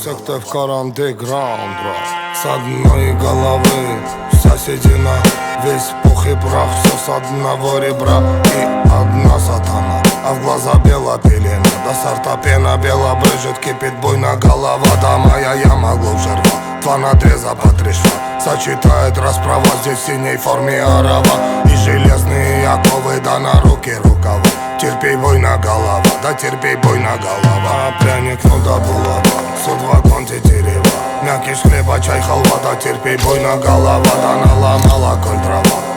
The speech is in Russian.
Секта в каранте граунд, с одной головы вся седина, весь пух и прах, все с одного ребра. И одна сатана, а в глаза бела пелена. До сорта пена бела брызжет, кипит буйно голова. Да моя яма глубже рва, два надреза по 3 шва. Сочетает расправа, здесь в синей форме арава. И железные оковы, да на руки рукава. Терпей, буйно голова, да терпей, буйно голова. Пряник, ну да булава, судьба конти дерева. Мякиш хлеба, чай, халва, да терпей, буйно голова. Да наломала коль трава.